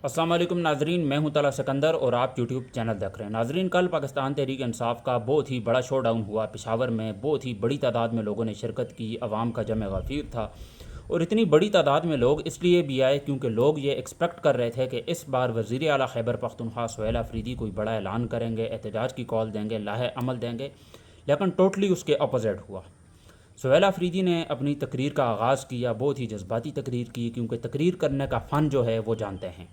السلام علیکم ناظرین، میں ہوں طلعت سکندر اور آپ یوٹیوب چینل دیکھ رہے ہیں۔ ناظرین، کل پاکستان تحریک انصاف کا بہت ہی بڑا شو ڈاؤن ہوا پشاور میں۔ بہت ہی بڑی تعداد میں لوگوں نے شرکت کی، عوام کا جمع غفیر تھا، اور اتنی بڑی تعداد میں لوگ اس لیے بھی آئے کیونکہ لوگ یہ ایکسپیکٹ کر رہے تھے کہ اس بار وزیر اعلیٰ خیبر پختونخوا سہیل آفریدی کوئی بڑا اعلان کریں گے، احتجاج کی کال دیں گے، لاہے عمل دیں گے، لیکن ٹوٹلی اس کے اپوزٹ ہوا۔ سہیل آفریدی نے اپنی تقریر کا آغاز کیا، بہت ہی جذباتی تقریر کی، کیونکہ تقریر کرنے کا فن جو ہے وہ جانتے ہیں،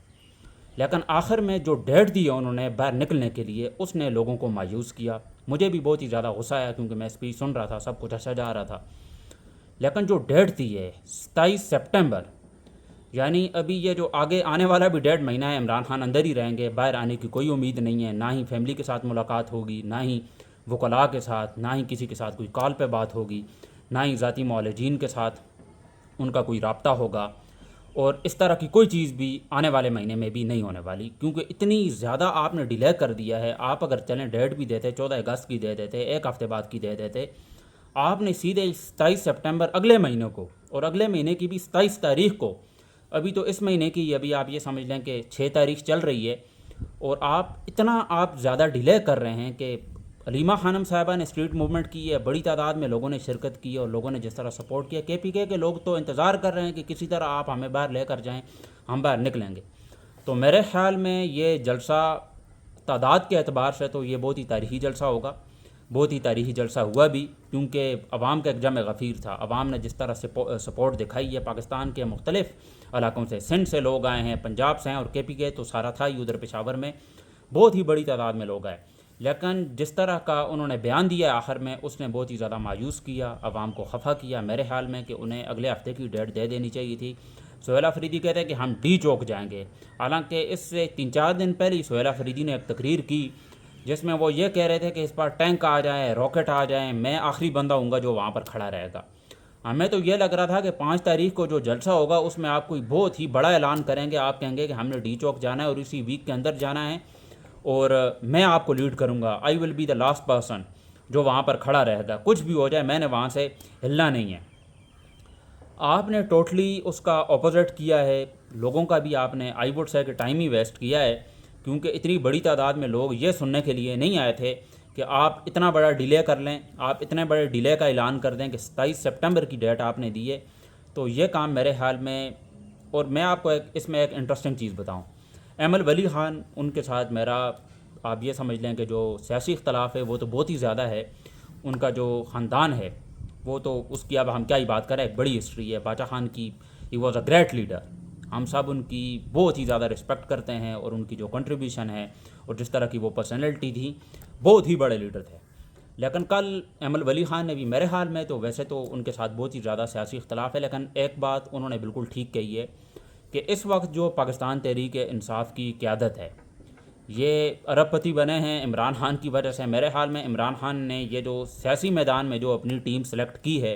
لیکن آخر میں جو ڈیٹ دی انہوں نے باہر نکلنے کے لیے، اس نے لوگوں کو مایوس کیا۔ مجھے بھی بہت ہی زیادہ غصہ آیا کیونکہ میں اسپیچ سن رہا تھا، سب کچھ اچھا جا رہا تھا، لیکن جو ڈیٹ دی ہے 27 سپٹمبر، یعنی ابھی یہ جو آگے آنے والا بھی 1.5 مہینہ ہے، عمران خان اندر ہی رہیں گے، باہر آنے کی کوئی امید نہیں ہے، نہ ہی فیملی کے ساتھ ملاقات ہوگی، نہ ہی وکلاء کے ساتھ، نہ ہی کسی کے ساتھ کوئی کال پہ بات ہوگی، نہ ہی ذاتی معالجین کے ساتھ ان کا کوئی رابطہ ہوگا، اور اس طرح کی کوئی چیز بھی آنے والے مہینے میں بھی نہیں ہونے والی، کیونکہ اتنی زیادہ آپ نے ڈیلے کر دیا ہے۔ آپ اگر چلیں ڈیٹ بھی دیتے 14 اگست کی دے دیتے، ایک ہفتے بعد کی دے دیتے، آپ نے سیدھے 27 سپٹمبر اگلے مہینے کو، اور اگلے مہینے کی بھی 27 تاریخ کو، ابھی تو اس مہینے کی ابھی آپ یہ سمجھ لیں کہ 6 تاریخ چل رہی ہے، اور آپ زیادہ ڈیلے کر رہے ہیں کہ علیمہ خانم صاحبہ نے اسٹریٹ موومنٹ کی ہے، بڑی تعداد میں لوگوں نے شرکت کی، اور لوگوں نے جس طرح سپورٹ کیا، KPK کے لوگ تو انتظار کر رہے ہیں کہ کسی طرح آپ ہمیں باہر لے کر جائیں، ہم باہر نکلیں گے۔ تو میرے خیال میں یہ جلسہ تعداد کے اعتبار سے تو یہ بہت ہی تاریخی جلسہ ہوگا، بہت ہی تاریخی جلسہ ہوا بھی، کیونکہ عوام کا ایک جمع غفیر تھا۔ عوام نے جس طرح سپورٹ دکھائی ہے، پاکستان کے مختلف علاقوں سے، سندھ سے لوگ آئے ہیں، پنجاب سے ہیں، اور KPK تو سارا تھا ہی ادھر پشاور میں، بہت ہی بڑی تعداد میں لوگ آئے، لیکن جس طرح کا انہوں نے بیان دیا آخر میں، اس نے بہت ہی زیادہ مایوس کیا، عوام کو خفا کیا۔ میرے خیال میں کہ انہیں اگلے ہفتے کی ڈیٹ دے دینی چاہیے تھی۔ سہیل آفریدی کہتے ہیں کہ ہم ڈی چوک جائیں گے، حالانکہ اس سے 3-4 دن پہلے ہی سہیل آفریدی نے ایک تقریر کی جس میں وہ یہ کہہ رہے تھے کہ اس پر ٹینک آ جائیں، راکٹ آ جائیں، میں آخری بندہ ہوں گا جو وہاں پر کھڑا رہے گا۔ ہمیں تو یہ لگ رہا تھا کہ 5 تاریخ کو جو جلسہ ہوگا اس میں آپ کوئی بہت ہی بڑا اعلان کریں گے، آپ کہیں گے کہ ہم نے ڈی چوک جانا ہے اور اسی ویک کے اندر جانا ہے، اور میں آپ کو لیڈ کروں گا، I will be the last person جو وہاں پر کھڑا رہے گا، کچھ بھی ہو جائے میں نے وہاں سے ہلنا نہیں ہے۔ آپ نے ٹوٹلی اس کا اپوزٹ کیا ہے، لوگوں کا بھی آپ نے آئی ووڈ سے کہ ٹائم ہی ویسٹ کیا ہے، کیونکہ اتنی بڑی تعداد میں لوگ یہ سننے کے لیے نہیں آئے تھے کہ آپ اتنا بڑا ڈیلے کر لیں، آپ اتنے بڑے ڈیلے کا اعلان کر دیں کہ 27 سپٹمبر کی ڈیٹ آپ نے دی ہے۔ تو یہ کام میرے خیال میں، اور میں آپ کو اس میں ایک انٹرسٹنگ چیز بتاؤں، ایمل ولی خان، ان کے ساتھ میرا آپ یہ سمجھ لیں کہ جو سیاسی اختلاف ہے وہ تو بہت ہی زیادہ ہے، ان کا جو خاندان ہے وہ تو اس کی اب ہم کیا ہی بات کریں، ایک بڑی ہسٹری ہے باچا خان کی، he was a great leader, ہم سب ان کی بہت ہی زیادہ رسپیکٹ کرتے ہیں، اور ان کی جو کنٹریبیوشن ہے اور جس طرح کی وہ پرسنالٹی تھی، بہت ہی بڑے لیڈر تھے۔ لیکن کل ایمل ولی خان نے بھی، میرے خیال میں تو ویسے تو ان کے ساتھ بہت ہی زیادہ سیاسی اختلاف ہے، لیکن ایک بات انہوں نے بالکل ٹھیک کہی ہے کہ اس وقت جو پاکستان تحریک انصاف کی قیادت ہے، یہ ارب پتی بنے ہیں عمران خان کی وجہ سے۔ میرے خیال میں عمران خان نے یہ جو سیاسی میدان میں جو اپنی ٹیم سلیکٹ کی ہے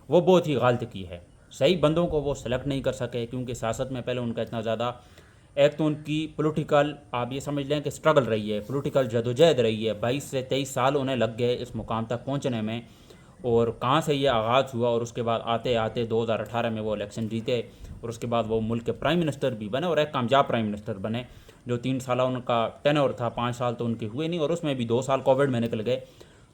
وہ بہت ہی غلط کی ہے، صحیح بندوں کو وہ سلیکٹ نہیں کر سکے، کیونکہ سیاست میں پہلے ان کا اتنا زیادہ، ایک تو ان کی پولیٹیکل آپ یہ سمجھ لیں کہ سٹرگل رہی ہے، پولیٹیکل جدوجہد رہی ہے، 22 سے 23 سال انہیں لگ گئے اس مقام تک پہنچنے میں، اور کہاں سے یہ آغاز ہوا، اور اس کے بعد آتے آتے 2018 میں وہ الیکشن جیتے، اور اس کے بعد وہ ملک کے پرائم منسٹر بھی بنے، اور ایک کامیاب پرائم منسٹر بنے۔ جو 3 سالہ ان کا ٹینور تھا، 5 سال تو ان کے ہوئے نہیں، اور اس میں بھی 2 سال کووڈ میں نکل گئے،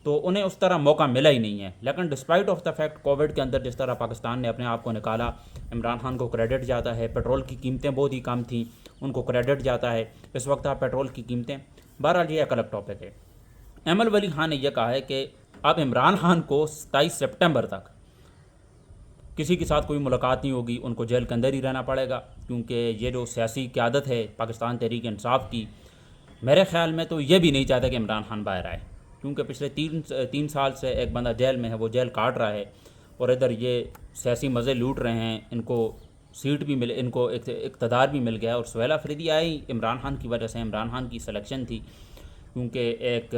تو انہیں اس طرح موقع ملا ہی نہیں ہے۔ لیکن despite of the fact Covid کے اندر جس طرح پاکستان نے اپنے آپ کو نکالا، عمران خان کو کریڈٹ جاتا ہے، پیٹرول کی قیمتیں بہت ہی کم تھیں، ان کو کریڈٹ جاتا ہے، اس وقت آپ پیٹرول کی قیمتیں، بہرحال یہ ایک الگ ٹاپک ہے۔ ایمل ولی خان نے یہ کہا ہے کہ اب عمران خان کو 27 سپٹمبر تک کسی کے ساتھ کوئی ملاقات نہیں ہوگی، ان کو جیل کے اندر ہی رہنا پڑے گا، کیونکہ یہ جو سیاسی قیادت ہے پاکستان تحریک انصاف کی، میرے خیال میں تو یہ بھی نہیں چاہتا کہ عمران خان باہر آئے، کیونکہ پچھلے 3 سال سے ایک بندہ جیل میں ہے، وہ جیل کاٹ رہا ہے، اور ادھر یہ سیاسی مزے لوٹ رہے ہیں، ان کو سیٹ بھی مل، ان کو اقتدار بھی مل گیا، اور سہیل آفریدی آئی عمران خان کی وجہ سے، عمران خان کی سلیکشن تھی، کیونکہ ایک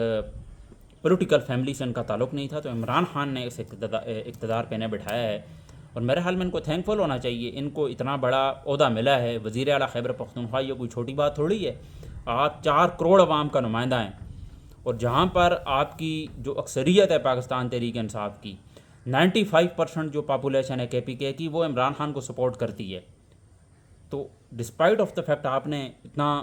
پولیٹیکل فیملی سے ان کا تعلق نہیں تھا، تو عمران خان نے اس اقتدار پہ انہیں بٹھایا ہے، اور میرے حال میں ان کو تھینک فل ہونا چاہیے، ان کو اتنا بڑا عہدہ ملا ہے، وزیر اعلیٰ خیبر پختونخوا، یہ کوئی چھوٹی بات تھوڑی ہے، آپ 4 کروڑ عوام کا نمائندہ ہیں، اور جہاں پر آپ کی جو اکثریت ہے پاکستان تحریک انصاف کی، 95% جو پاپولیشن ہے KPK کی، وہ عمران خان کو سپورٹ کرتی ہے، تو ڈسپائٹ آف دا فیکٹ آپ نے اتنا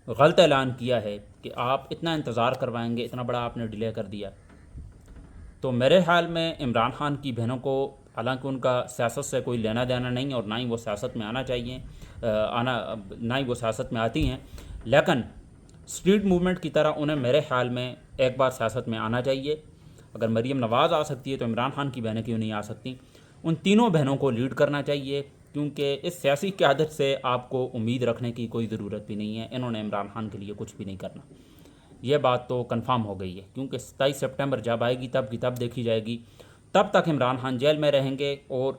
غلط اعلان کیا ہے کہ آپ اتنا انتظار کروائیں گے، اتنا بڑا آپ نے ڈیلے کر دیا، تو میرے خیال میں عمران خان کی بہنوں کو، حالانکہ ان کا سیاست سے کوئی لینا دینا نہیں اور نہ ہی وہ سیاست میں آنا چاہیے، نہ ہی وہ سیاست میں آتی ہیں، لیکن اسٹریٹ موومنٹ کی طرح انہیں میرے خیال میں ایک بار سیاست میں آنا چاہیے۔ اگر مریم نواز آ سکتی ہے تو عمران خان کی بہنیں کیوں نہیں آ سکتی؟ ان تینوں بہنوں کو لیڈ کرنا چاہیے، کیونکہ اس سیاسی قیادت سے آپ کو امید رکھنے کی کوئی ضرورت بھی نہیں ہے، انہوں نے عمران خان کے لیے کچھ بھی نہیں کرنا، یہ بات تو کنفرم ہو گئی ہے، کیونکہ 27 سپٹمبر جب آئے گی تب کی تب دیکھی جائے گی، تب تک عمران خان جیل میں رہیں گے اور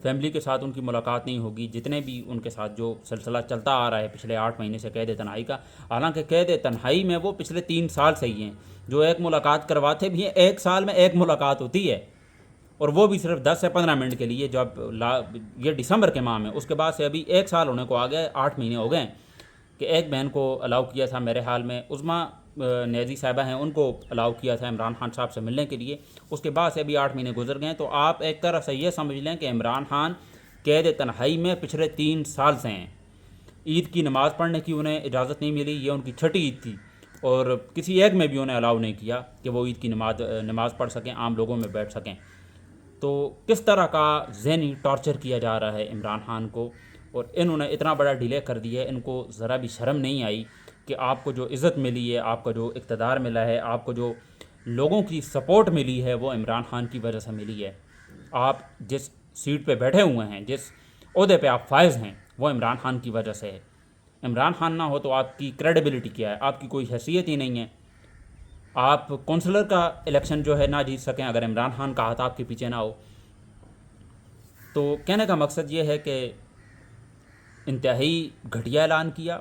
فیملی کے ساتھ ان کی ملاقات نہیں ہوگی، جتنے بھی ان کے ساتھ جو سلسلہ چلتا آ رہا ہے پچھلے 8 مہینے سے قید تنہائی کا، حالانکہ قید تنہائی میں وہ پچھلے 3 سال سے ہی ہیں، جو ایک ملاقات کرواتے بھی ہیں، ایک سال میں ایک ملاقات ہوتی ہے، اور وہ بھی صرف 10 سے 15 منٹ کے لیے، جب یہ دسمبر کے ماہ میں، اس کے بعد سے ابھی 1 سال ہونے کو آ گیا، 8 مہینے ہو گئے کہ ایک بہن کو الاؤ کیا تھا، میرے حال میں عظمیٰ نیازی صاحبہ ہیں، ان کو الاؤ کیا تھا عمران خان صاحب سے ملنے کے لیے، اس کے بعد سے ابھی 8 مہینے گزر گئے ہیں، تو آپ ایک طرح سے یہ سمجھ لیں کہ عمران خان قید تنہائی میں پچھلے 3 سال سے ہیں۔ عید کی نماز پڑھنے کی انہیں اجازت نہیں ملی، یہ ان کی چھٹی عید تھی، اور کسی ایک میں بھی انہیں الاؤ نہیں کیا کہ وہ عید کی نماز پڑھ سکیں، عام لوگوں میں بیٹھ سکیں۔ تو کس طرح کا ذہنی ٹارچر کیا جا رہا ہے عمران خان کو، اور انہوں نے اتنا بڑا ڈیلے کر دیا ہے، ان کو ذرا بھی شرم نہیں آئی کہ آپ کو جو عزت ملی ہے، آپ کا جو اقتدار ملا ہے، آپ کو جو لوگوں کی سپورٹ ملی ہے، وہ عمران خان کی وجہ سے ملی ہے۔ آپ جس سیٹ پہ بیٹھے ہوئے ہیں، جس عہدے پہ آپ فائز ہیں، وہ عمران خان کی وجہ سے ہے۔ عمران خان نہ ہو تو آپ کی کریڈیبلٹی کیا ہے؟ آپ کی کوئی حیثیت ہی نہیں ہے۔ آپ کونسلر کا الیکشن جو ہے نہ جیت سکیں اگر عمران خان کا ہاتھ آپ کے پیچھے نہ ہو۔ تو کہنے کا مقصد یہ ہے کہ انتہائی گھٹیا اعلان کیا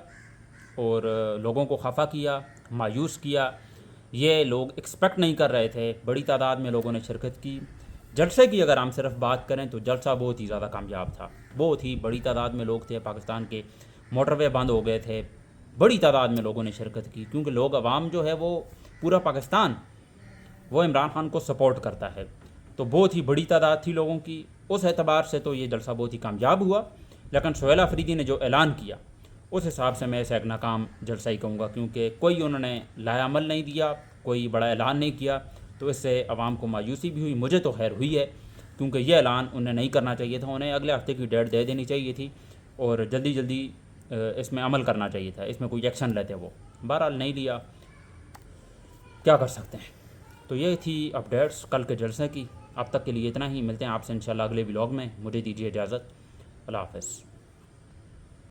اور لوگوں کو خفا کیا، مایوس کیا، یہ لوگ ایکسپیکٹ نہیں کر رہے تھے، بڑی تعداد میں لوگوں نے شرکت کی۔ جلسے کی اگر ہم صرف بات کریں تو جلسہ بہت ہی زیادہ کامیاب تھا، بہت ہی بڑی تعداد میں لوگ تھے، پاکستان کے موٹر وے بند ہو گئے تھے، بڑی تعداد میں لوگوں نے شرکت کی، کیونکہ لوگ، عوام جو ہے وہ پورا پاکستان وہ عمران خان کو سپورٹ کرتا ہے، تو بہت ہی بڑی تعداد تھی لوگوں کی، اس اعتبار سے تو یہ جلسہ بہت ہی کامیاب ہوا۔ لیکن سہیل آفریدی نے جو اعلان کیا، اس حساب سے میں اسے ایک ناکام جلسہ ہی کہوں گا، کیونکہ کوئی انہوں نے لایا عمل نہیں دیا، کوئی بڑا اعلان نہیں کیا، تو اس سے عوام کو مایوسی بھی ہوئی، مجھے تو خیر ہوئی ہے، کیونکہ یہ اعلان انہیں نہیں کرنا چاہیے تھا، انہیں اگلے ہفتے کی ڈیٹ دے دینی چاہیے تھی اور جلدی جلدی اس میں عمل کرنا چاہیے تھا، اس میں کوئی ایکشن لیتے، وہ بہرحال نہیں لیا، کیا کر سکتے ہیں۔ تو یہ تھی اپڈیٹس کل کے جلسے کی، اب تک کے لیے اتنا ہی، ملتے ہیں آپ سے انشاءاللہ اگلے ولاگ میں، مجھے دیجیے اجازت، اللہ حافظ۔